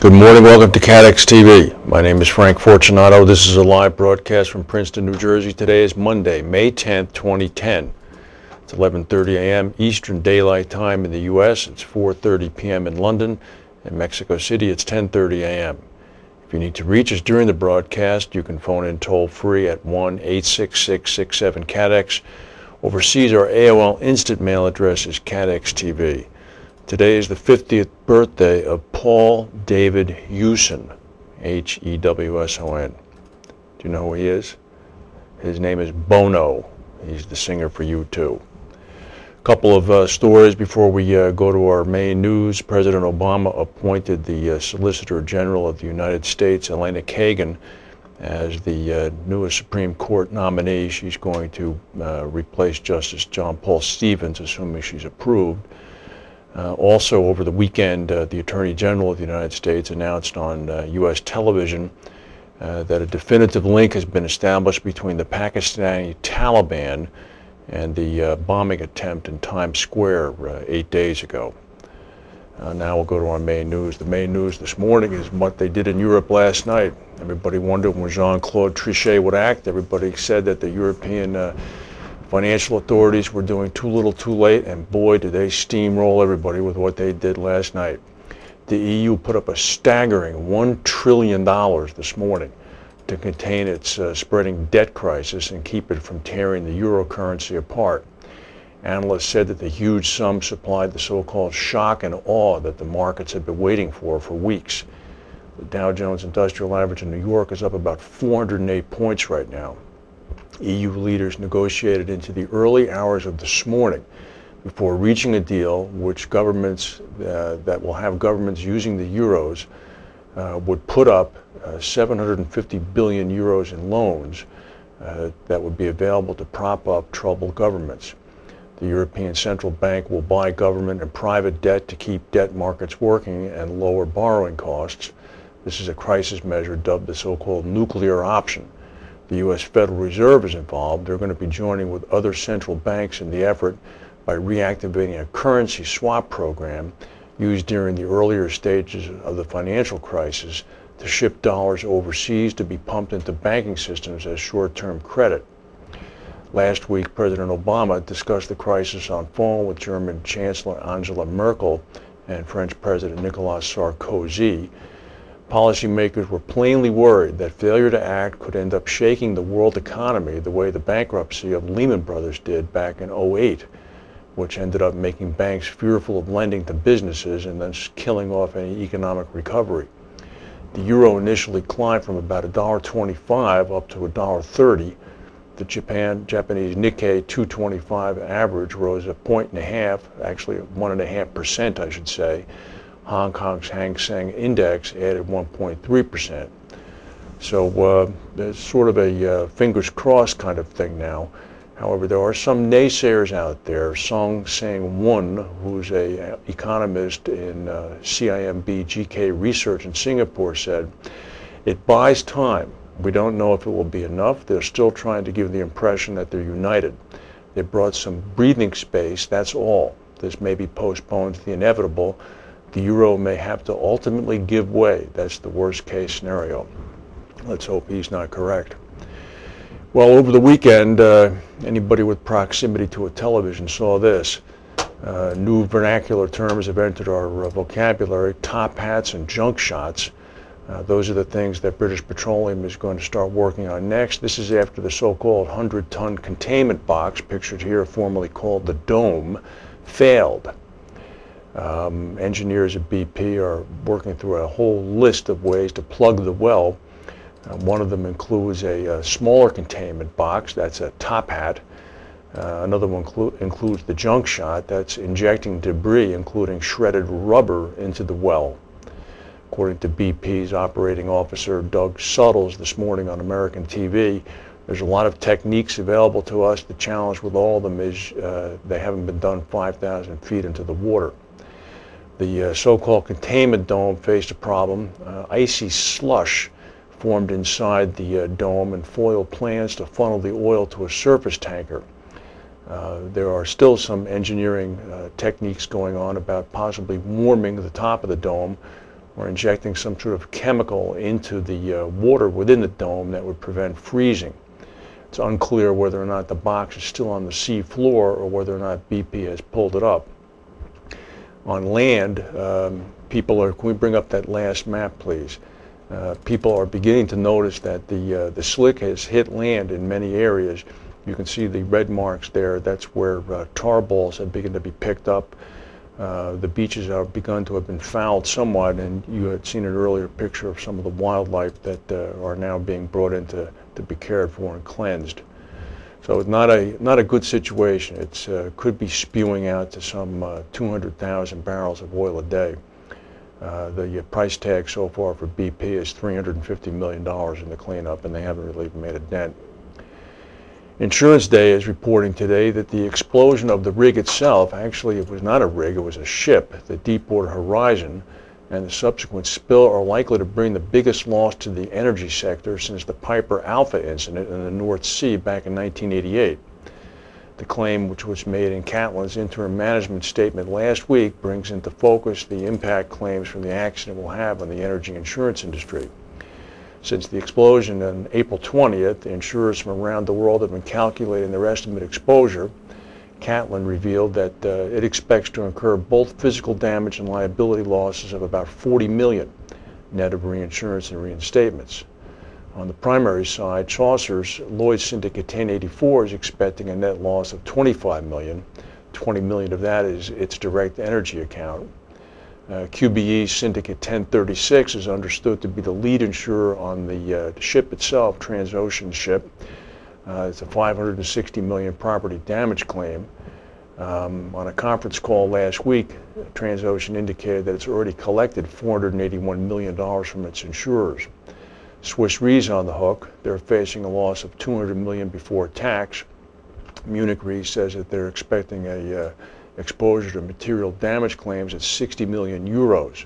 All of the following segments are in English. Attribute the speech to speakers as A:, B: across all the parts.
A: Good morning, welcome to Catex TV. My name is Frank Fortunato. This is a live broadcast from Princeton, New Jersey. Today is Monday, May 10th, 2010. It's 11:30 a.m. Eastern Daylight Time in the U.S. It's 4:30 p.m. in London. In Mexico City, it's 10:30 a.m. If you need to reach us during the broadcast, you can phone in toll-free at 1-866-67-CATEX. Overseas, our AOL Instant Mail address is CatexTV. Today is the 50th birthday of Paul David Hewson, H-E-W-S-O-N. Do you know who he is? His name is Bono. He's the singer for U2. A couple of stories before we go to our main news. President Obama appointed the Solicitor General of the United States, Elena Kagan, as the newest Supreme Court nominee. She's going to replace Justice John Paul Stevens, assuming she's approved. Also, over the weekend, the Attorney General of the United States announced on U.S. television that a definitive link has been established between the Pakistani Taliban and the bombing attempt in Times Square 8 days ago. Now we'll go to our main news. The main news this morning is what they did in Europe last night. Everybody wondered when Jean-Claude Trichet would act. Everybody said that the European financial authorities were doing too little too late, and boy did they steamroll everybody with what they did last night. The EU put up a staggering $1 trillion this morning to contain its spreading debt crisis and keep it from tearing the euro currency apart. Analysts said that the huge sum supplied the so-called shock and awe that the markets had been waiting for weeks. The Dow Jones Industrial Average in New York is up about 408 points right now. EU leaders negotiated into the early hours of this morning before reaching a deal which governments that will have governments using the euros would put up 750 billion euros in loans that would be available to prop up troubled governments. The European Central Bank will buy government and private debt to keep debt markets working and lower borrowing costs. This is a crisis measure dubbed the so-called nuclear option. The U.S. Federal Reserve is involved. They're going to be joining with other central banks in the effort by reactivating a currency swap program used during the earlier stages of the financial crisis to ship dollars overseas to be pumped into banking systems as short-term credit. Last week, President Obama discussed the crisis on phone with German Chancellor Angela Merkel and French President Nicolas Sarkozy. Policymakers were plainly worried that failure to act could end up shaking the world economy the way the bankruptcy of Lehman Brothers did back in 2008, which ended up making banks fearful of lending to businesses and thus killing off any economic recovery. The euro initially climbed from about $1.25 up to $1.30. The Japanese Nikkei 225 average rose a point and a half, actually 1.5%, I should say. Hong Kong's Hang Seng Index added 1.3%. So there's sort of a fingers crossed kind of thing now. However, there are some naysayers out there. Song Sang-won, who's an economist in CIMB GK Research in Singapore, said, "It buys time. We don't know if it will be enough. They're still trying to give the impression that they're united. They brought some breathing space, that's all. This may be postponed to the inevitable. The euro may have to ultimately give way. That's the worst case scenario." Let's hope he's not correct. Well, over the weekend, anybody with proximity to a television saw this. New vernacular terms have entered our vocabulary: top hats and junk shots. Those are the things that British Petroleum is going to start working on next. This is after the so-called 100-ton containment box, pictured here, formerly called the Dome, failed. Engineers at BP are working through a whole list of ways to plug the well. One of them includes a smaller containment box, that's a top hat. Another one includes the junk shot, that's injecting debris, including shredded rubber, into the well. According to BP's operating officer, Doug Suttles, this morning on American TV, there's a lot of techniques available to us. The challenge with all of them is they haven't been done 5,000 feet into the water. The so-called containment dome faced a problem. Icy slush formed inside the dome and foiled plans to funnel the oil to a surface tanker. There are still some engineering techniques going on about possibly warming the top of the dome or injecting some sort of chemical into the water within the dome that would prevent freezing. It's unclear whether or not the box is still on the sea floor or whether or not BP has pulled it up. On land, people are, can we bring up that last map, please? People are beginning to notice that the slick has hit land in many areas. You can see the red marks there. That's where tar balls have begun to be picked up. The beaches have begun to have been fouled somewhat, and you had seen an earlier picture of some of the wildlife that are now being brought in to be cared for and cleansed. So it's not a good situation. It could be spewing out to some 200,000 barrels of oil a day. The price tag so far for BP is $350 million in the cleanup, and they haven't really made a dent. Insurance Day is reporting today that the explosion of the rig itself, actually it was not a rig, it was a ship, the Deepwater Horizon, and the subsequent spill are likely to bring the biggest loss to the energy sector since the Piper Alpha incident in the North Sea back in 1988. The claim, which was made in Catlin's interim management statement last week, brings into focus the impact claims from the accident will have on the energy insurance industry. Since the explosion on April 20th, insurers from around the world have been calculating their estimate exposure. Catlin revealed that it expects to incur both physical damage and liability losses of about $40 million, net of reinsurance and reinstatements. On the primary side, Chaucer's Lloyd's Syndicate 1084 is expecting a net loss of $25 million. $20 million of that is its direct energy account. QBE's Syndicate 1036 is understood to be the lead insurer on the ship itself, Transocean ship. It's a $560 million property damage claim. On a conference call last week, Transocean indicated that it's already collected $481 million from its insurers. Swiss Re's on the hook. They're facing a loss of $200 million before tax. Munich Re says that they're expecting a exposure to material damage claims at 60 million euros.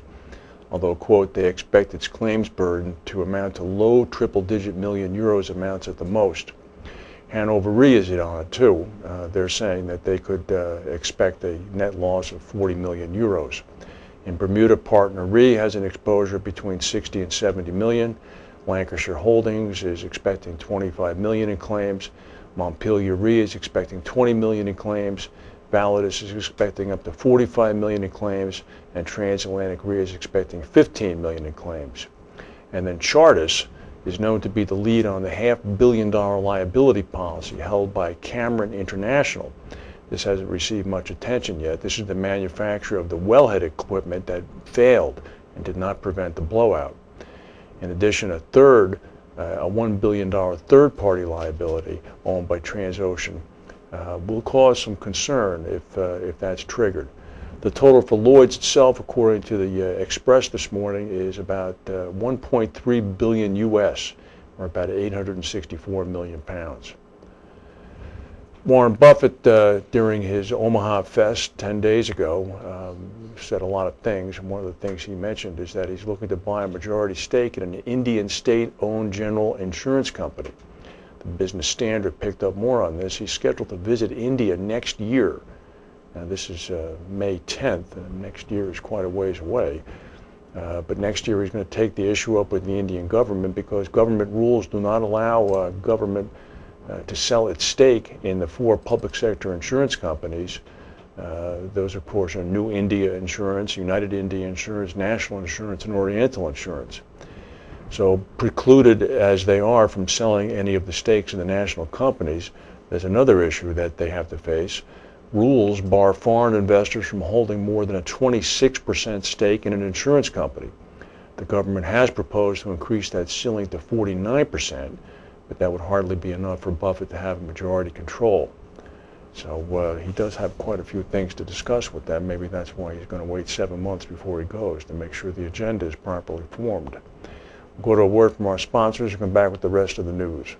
A: Although, quote, they expect its claims burden to amount to low triple-digit million euros amounts at the most. Hanover Re is in on it too. They're saying that they could expect a net loss of 40 million euros. In Bermuda, Partner Re has an exposure between 60 and 70 million. Lancashire Holdings is expecting 25 million in claims. Montpelier Re is expecting 20 million in claims. Validus is expecting up to 45 million in claims, and Transatlantic Re is expecting 15 million in claims. And then Chartis is known to be the lead on the $500 million liability policy held by Cameron International. This hasn't received much attention yet. This is the manufacturer of the wellhead equipment that failed and did not prevent the blowout. In addition, a $1 billion third-party liability owned by Transocean will cause some concern if that's triggered. The total for Lloyd's itself, according to the Express this morning, is about 1.3 billion US, or about 864 million pounds. Warren Buffett, during his Omaha Fest 10 days ago, said a lot of things, and one of the things he mentioned is that he's looking to buy a majority stake in an Indian state-owned general insurance company. The Business Standard picked up more on this. He's scheduled to visit India next year. Now, this is May 10th, and next year is quite a ways away. But next year he's going to take the issue up with the Indian government because government rules do not allow government to sell its stake in the 4 public sector insurance companies. Those, of course, are New India Insurance, United India Insurance, National Insurance, and Oriental Insurance. So precluded as they are from selling any of the stakes in the national companies, there's another issue that they have to face. Rules bar foreign investors from holding more than a 26% stake in an insurance company. The government has proposed to increase that ceiling to 49%, but that would hardly be enough for Buffett to have majority control. So he does have quite a few things to discuss with them. Maybe that's why he's going to wait 7 months before he goes, to make sure the agenda is properly formed. We'll go to a word from our sponsors and come back with the rest of the news.